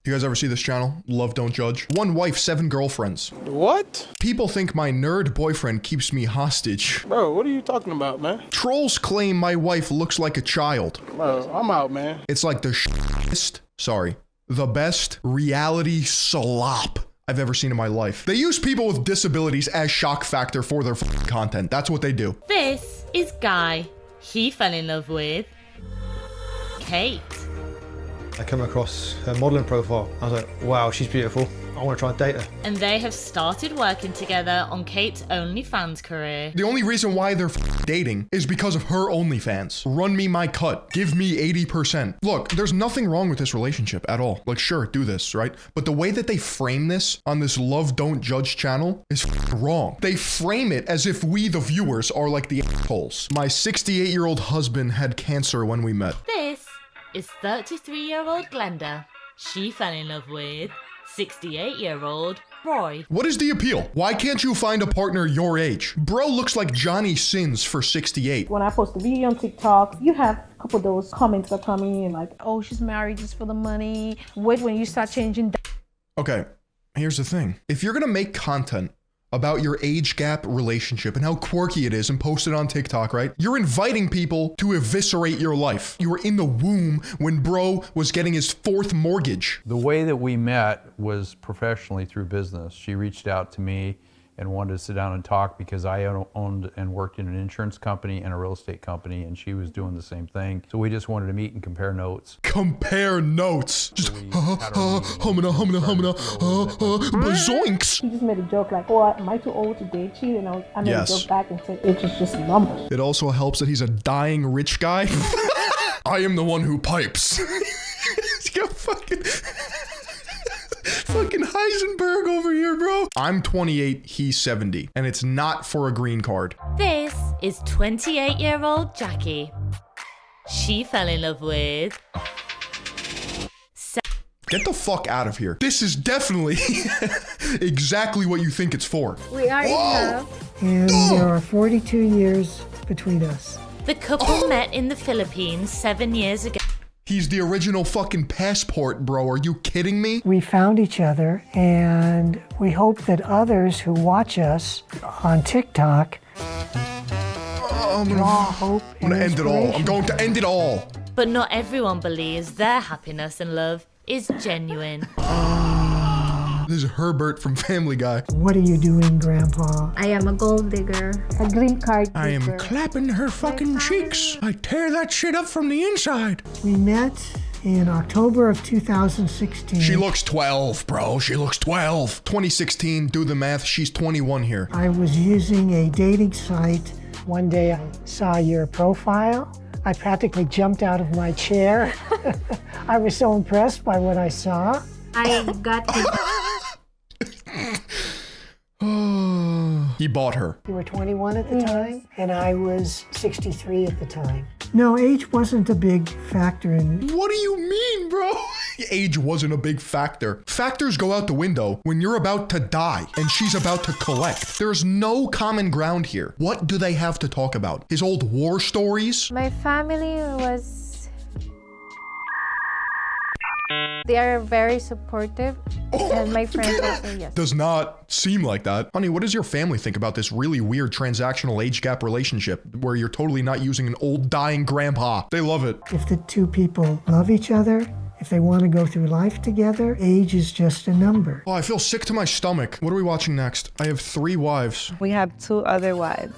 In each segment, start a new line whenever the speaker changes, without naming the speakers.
You guys ever see this channel? Love Don't Judge. One wife, 7 girlfriends.
What?
People think my nerd boyfriend keeps me hostage.
Bro, what are you talking about, man?
Trolls claim my wife looks like a child.
Bro, I'm out, man.
It's like the best reality slop I've ever seen in my life. They use people with disabilities as shock factor for their content. That's what they do.
This is Guy. He fell in love with Kate.
I came across her modeling profile. I was like, wow, she's beautiful. I want to try and date her.
And they have started working together on Kate's OnlyFans career.
The only reason why they're dating is because of her OnlyFans. Run me my cut. Give me 80%. Look, there's nothing wrong with this relationship at all. Like, sure, do this, right? But the way that they frame this on this Love Don't Judge channel is wrong. They frame it as if we, the viewers, are like the assholes. My 68-year-old husband had cancer when we met.
This is 33-year-old Glenda. She fell in love with 68-year-old Roy.
What is the appeal? Why can't you find a partner your age? Bro looks like Johnny Sins for 68.
When I post a video on TikTok, you have a couple of those comments that come in like, oh, she's married just for the money. Wait when you start changing.
Okay, here's the thing. If you're gonna make content about your age gap relationship and how quirky it is and post it on TikTok, right? You're inviting people to eviscerate your life. You were in the womb when bro was getting his 4th mortgage.
The way that we met was professionally through business. She reached out to me and wanted to sit down and talk because I owned and worked in an insurance company and a real estate company, and she was doing the same thing. So we just wanted to meet and compare notes.
Compare notes. Just bazoinks.
He just made a joke like, oh, am I too old to date you? And I made a joke back and said, it's just numbers.
It also helps that he's a dying rich guy. I am the one who pipes. He's got fucking Heisenberg over here, bro. I'm 28, he's 70, and it's not for a green card.
This is 28-year-old Jackie. She fell in love with...
Get the fuck out of here. This is definitely exactly what you think it's for.
We are in love.
And there are 42 years between us.
The couple met in the Philippines 7 years ago.
He's the original fucking passport, bro. Are you kidding me?
We found each other, and we hope that others who watch us on TikTok draw hope and
I'm gonna end it all. I'm going to end it all.
But not everyone believes their happiness and love is genuine.
This is Herbert from Family Guy.
What are you doing, Grandpa?
I am a gold digger.
A green card.
I am clapping her fucking cheeks. I tear that shit up from the inside.
We met in October of 2016.
She looks 12, bro. She looks 12. 2016, do the math. She's 21 here.
I was using a dating site. One day I saw your profile. I practically jumped out of my chair. I was so impressed by what I saw.
I got his...
He bought her.
You were 21 at the time, and I was 63 at the time. No, age wasn't a big factor in...
What do you mean, bro? Age wasn't a big factor. Factors go out the window when you're about to die and she's about to collect. There's no common ground here. What do they have to talk about? His old war stories?
My family was... They are very supportive, and my friends also, yes.
Does not seem like that. Honey, what does your family think about this really weird transactional age gap relationship where you're totally not using an old dying grandpa? They love it.
If the two people love each other, if they want to go through life together, age is just a number.
Oh, I feel sick to my stomach. What are we watching next? I have 3 wives.
We have 2 other wives.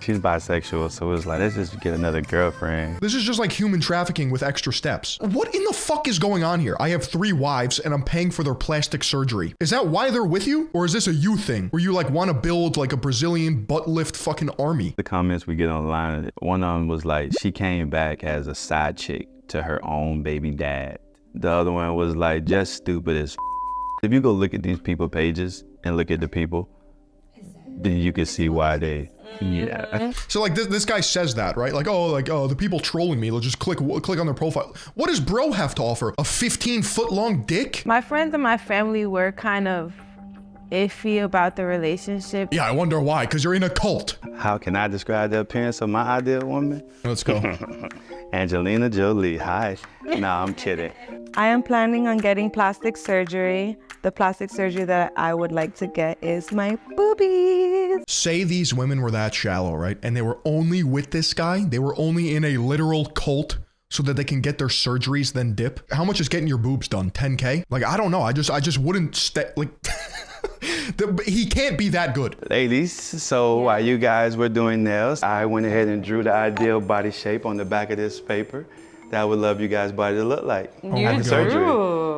She's bisexual, so it's like, let's just get another girlfriend.
This is just like human trafficking with extra steps. What in the fuck is going on here? I have 3 wives and I'm paying for their plastic surgery. Is that why they're with you? Or is this a you thing where you like want to build like a Brazilian butt lift fucking army?
The comments we get online, one of them was like, she came back as a side chick to her own baby dad. The other one was like, just stupid as If you go look at these people pages and look at the people, then you can see why they... Yeah.
So like this guy says that, right? Like, oh, the people trolling me, they'll just click on their profile. What does bro have to offer? A 15-foot long dick?
My friends and my family were kind of iffy about the relationship.
Yeah, I wonder why, because you're in a cult.
How can I describe the appearance of my ideal woman?
Let's go.
Angelina Jolie, hi. Nah, I'm kidding.
I am planning on getting plastic surgery. The plastic surgery that I would like to get is my boobies.
Say these women were that shallow, right? And they were only with this guy. They were only in a literal cult so that they can get their surgeries, then dip. How much is getting your boobs done? 10K? Like, I don't know. I just wouldn't like... He can't be that good.
Ladies, so while you guys were doing nails, I went ahead and drew the ideal body shape on the back of this paper that I would love you guys' body to look like after surgery.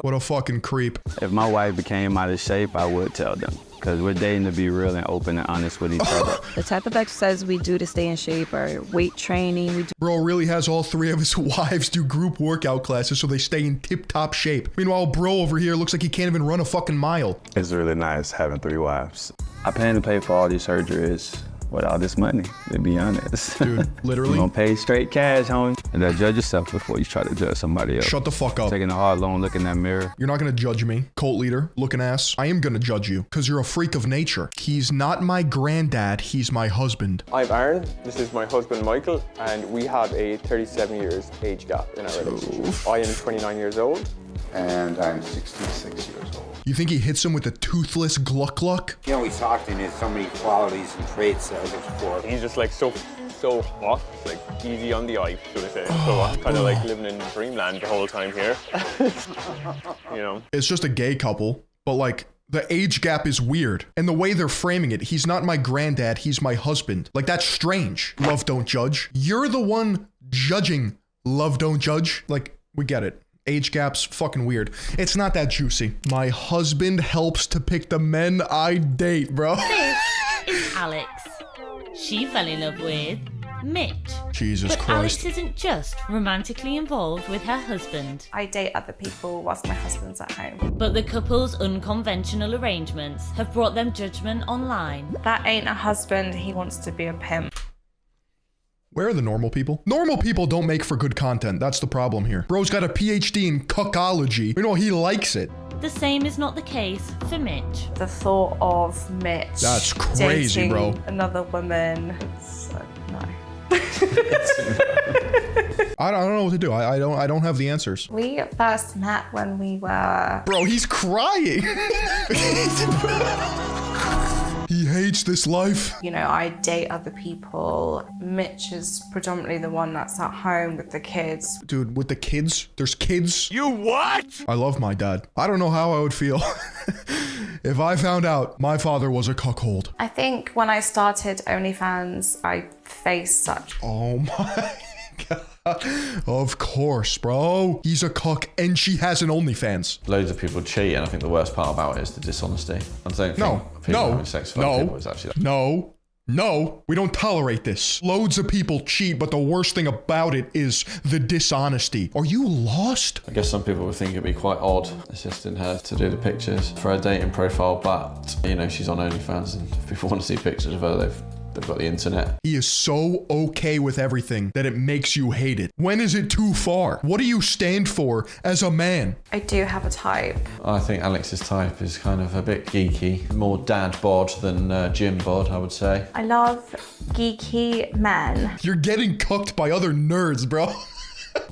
What a fucking creep.
If my wife became out of shape, I would tell them, because we're dating to be real and open and honest with each other.
The type of exercises we do to stay in shape are weight training.
Bro really has all 3 of his wives do group workout classes so they stay in tip-top shape. Meanwhile, bro over here looks like he can't even run a fucking mile.
It's really nice having 3 wives. I plan to pay for all these surgeries with all this money, to be honest.
Dude, literally.
You're gonna pay straight cash, homie. And then judge yourself before you try to judge somebody else.
Shut the fuck up.
Taking a hard, long look in that mirror.
You're not gonna judge me, cult leader, looking ass. I am gonna judge you, because you're a freak of nature. He's not my granddad, he's my husband.
I'm Aaron, this is my husband Michael, and we have a 37 years age gap in our relationship. I am 29 years old.
And I'm 66 years old.
You think he hits him with the toothless gluck-gluck?
You know, he's talked in his so many qualities and traits that I look for.
He's just like so hot, like easy on the eye, so to say. So I'm kind of like living in dreamland the whole time here. You know?
It's just a gay couple, but like, the age gap is weird. And the way they're framing it, he's not my granddad, he's my husband. Like, that's strange. Love, don't judge. You're the one judging love, don't judge. Like, we get it. Age gap's fucking weird. It's not that juicy. My husband helps to pick the men I date, bro.
This is Alex. She fell in love with Mitch.
Jesus
but
Christ.
Alex isn't just romantically involved with her husband.
I date other people whilst my husband's at home.
But the couple's unconventional arrangements have brought them judgment online.
That ain't a husband, he wants to be a pimp.
Where are the normal people? Normal people don't make for good content. That's the problem here. Bro's got a PhD in cuckology. You know, he likes it.
The same is not the case for Mitch.
The thought of Mitch
That's crazy,
dating
bro.
another woman, it's no.
I don't know what to do. I don't have the answers.
We first met when we were...
Bro, he's crying. He hates this life.
You know, I date other people. Mitch is predominantly the one that's at home with the kids.
Dude, with the kids? There's kids?
You what?
I love my dad. I don't know how I would feel if I found out my father was a cuckold.
I think when I started OnlyFans, I faced such...
Oh my God. Of course, bro. He's a cuck and she has an OnlyFans.
Loads of people cheat, and I think the worst part about it is the dishonesty. I don't think people having sex with other people is actually that.
No, we don't tolerate this. Loads of people cheat, but the worst thing about it is the dishonesty. Are you lost?
I guess some people would think it'd be quite odd assisting her to do the pictures for her dating profile, but you know, she's on OnlyFans, and if people want to see pictures of her, they've got the internet.
He is so okay with everything that it makes you hate it. When is it too far? What do you stand for as a man?
I do have a type.
I think Alex's type is kind of a bit geeky, more dad bod than gym bod, I would say.
I love geeky men.
You're getting cucked by other nerds, bro.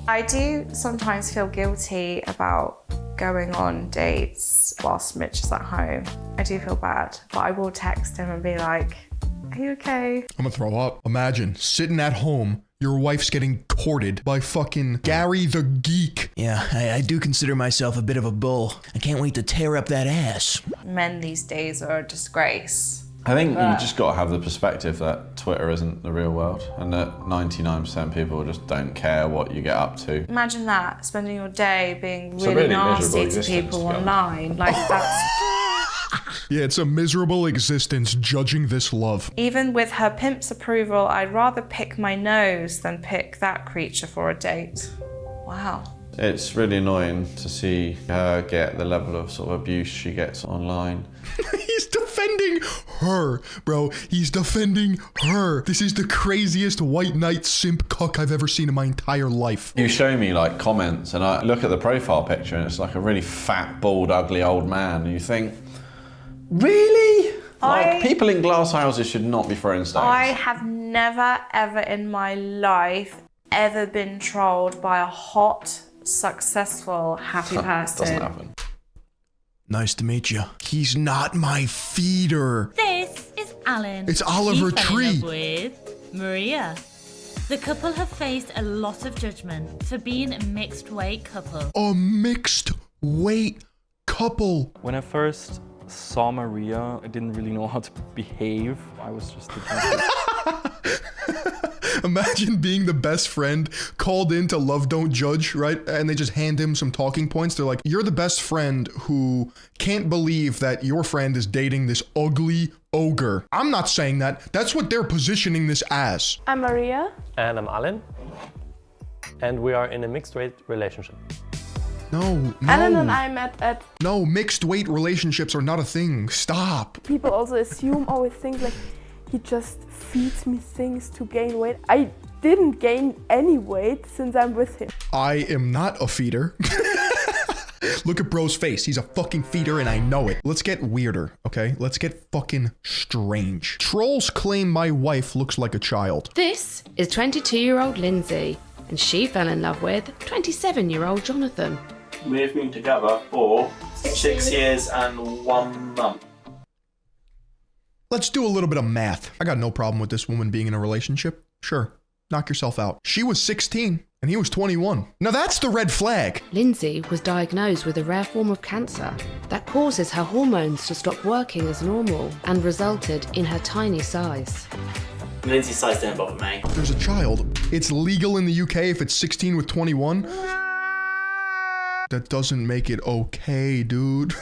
I do sometimes feel guilty about going on dates whilst Mitch is at home. I do feel bad, but I will text him and be like, are you okay?
I'm gonna throw up. Imagine sitting at home, your wife's getting courted by fucking Gary the Geek.
Yeah, I do consider myself a bit of a bull. I can't wait to tear up that ass.
Men these days are a disgrace.
I think you just got to have the perspective that Twitter isn't the real world, and that 99% of people just don't care what you get up to.
Imagine that, spending your day being really nasty to people online. Like, that's...
Yeah, it's a miserable existence judging this love.
Even with her pimp's approval, I'd rather pick my nose than pick that creature for a date. Wow.
It's really annoying to see her get the level of sort of abuse she gets online.
He's defending her, bro. He's defending her. This is the craziest white knight simp cuck I've ever seen in my entire life.
You show me like comments and I look at the profile picture and it's like a really fat, bald, ugly old man and you think,
Really?
Like, people in glass houses should not be throwing stones.
I have never, ever in my life ever been trolled by a hot, successful, happy person.
Doesn't happen.
Nice to meet you. He's not my feeder.
This is Alan.
It's Oliver
He fell
Tree.
in love with Maria. The couple have faced a lot of judgment for being a mixed weight couple.
A mixed weight couple.
When I first saw Maria, I didn't really know how to behave. I was just a
Imagine being the best friend called in to Love Don't Judge, right? And they just hand him some talking points. They're like, you're the best friend who can't believe that your friend is dating this ugly ogre. I'm not saying that. That's what they're positioning this as.
I'm Maria.
And I'm Alan. And we are in a mixed weight relationship.
No.
Alan and I met at...
No, mixed weight relationships are not a thing. Stop.
People also always think like, he just feeds me things to gain weight. I didn't gain any weight since I'm with him.
I am not a feeder. Look at bro's face. He's a fucking feeder and I know it. Let's get weirder, okay? Let's get fucking strange. Trolls claim my wife looks like a child.
This is 22-year-old Lindsay, and she fell in love with 27-year-old Jonathan.
We've been together for 6 years and 1 month.
Let's do a little bit of math. I got no problem with this woman being in a relationship. Sure, knock yourself out. She was 16 and he was 21. Now that's the red flag.
Lindsay was diagnosed with a rare form of cancer that causes her hormones to stop working as normal and resulted in her tiny size.
Lindsay's size didn't bother me.
There's a child. It's legal in the UK if it's 16 with 21. That doesn't make it okay, dude.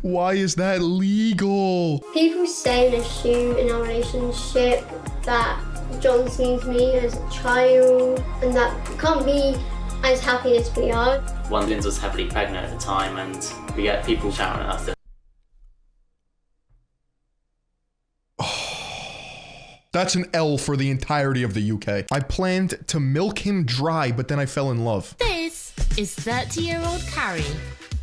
Why is that legal?
People say and assume in our relationship that John sees me as a child and that we can't be as happy as we are.
One Lindsay was heavily pregnant at the time and we get people shouting at us.
That's an L for the entirety of the UK. I planned to milk him dry, but then I fell in love.
This is 30-year-old Carrie.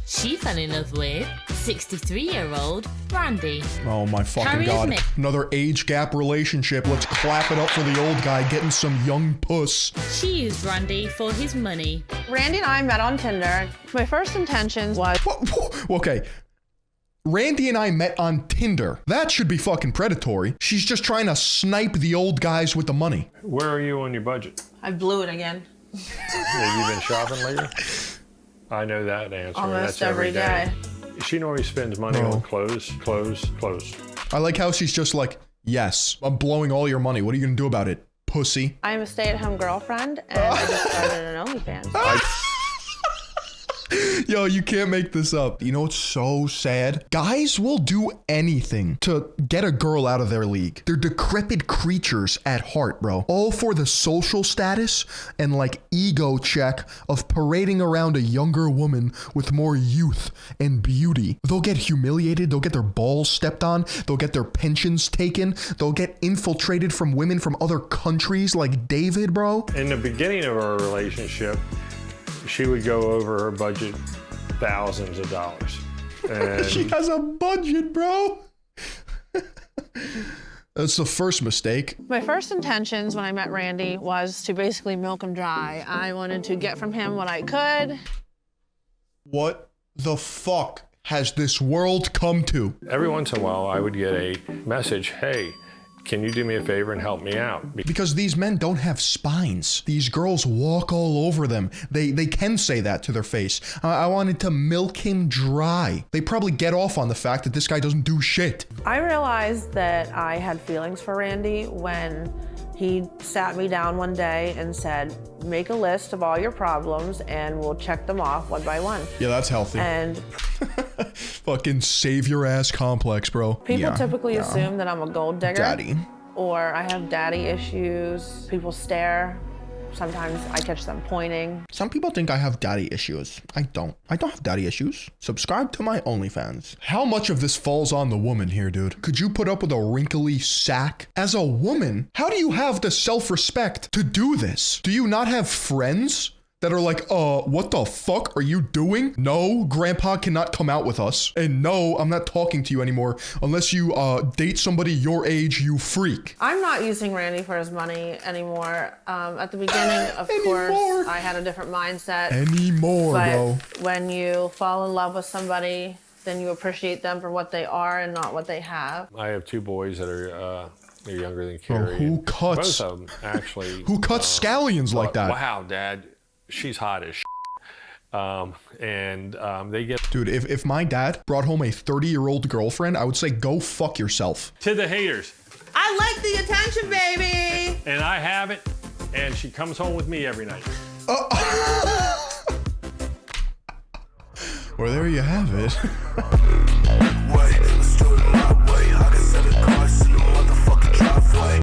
She fell in love with 63-year-old Brandy.
Oh my fucking
Carrie
god.
admit-
Another age gap relationship. Let's clap it up for the old guy getting some young puss.
She used Randy for his money.
Randy and I met on Tinder. My first intentions was...
Okay. Randy and I met on Tinder. That should be fucking predatory. She's just trying to snipe the old guys with the money.
Where are you on your budget?
I blew it again.
Have you been shopping lately? I know that answer.
Almost
That's every day.
day.
She normally spends money on clothes.
I like how she's just like, yes, I'm blowing all your money. What are you gonna do about it, pussy?
I am a stay-at-home girlfriend, and I just started an OnlyFans.
Yo, you can't make this up. You know what's so sad? Guys will do anything to get a girl out of their league. They're decrepit creatures at heart, bro. All for the social status and like ego check of parading around a younger woman with more youth and beauty. They'll get humiliated. They'll get their balls stepped on. They'll get their pensions taken. They'll get infiltrated from women from other countries like David, bro.
In the beginning of our relationship, she would go over her budget thousands of dollars. And
she has a budget, bro. That's the first mistake.
My first intentions when I met Randy was to basically milk him dry. I wanted to get from him what I could.
What the fuck has this world come to?
every once in a while, I would get a message, hey, can you do me a favor and help me out?
Because these men don't have spines. These girls walk all over them. They can say that to their face. I wanted to milk him dry. They probably get off on the fact that this guy doesn't do shit.
I realized that I had feelings for Randy when he sat me down one day and said, make a list of all your problems and we'll check them off one by one.
Yeah, that's healthy.
And
fucking save your ass complex, bro.
people typically assume that I'm a gold digger.
Daddy.
Or I have daddy issues. People stare. Sometimes I catch them pointing.
Some people think I have daddy issues. I don't. I don't have daddy issues. Subscribe to my OnlyFans. How much of this falls on the woman here, dude? Could you put up with a wrinkly sack? As a woman, how do you have the self-respect to do this? Do you not have friends that are like, what the fuck are you doing? No, grandpa cannot come out with us. And no, I'm not talking to you anymore unless you date somebody your age, you freak.
I'm not using Randy for his money anymore. At the beginning, of course, I had a different mindset.
Anymore, bro.
When you fall in love with somebody, then you appreciate them for what they are and not what they have.
I have 2 boys that are they're younger than Carrie.
Who cuts?
Both of them, actually.
Who cuts scallions like that?
Wow, Dad, she's hot as they get...
Dude, if my dad brought home a 30-year-old girlfriend, I would say, go fuck yourself.
To the haters.
I like the attention, baby!
And I have it, and she comes home with me every night.
Well, there you have it.
What?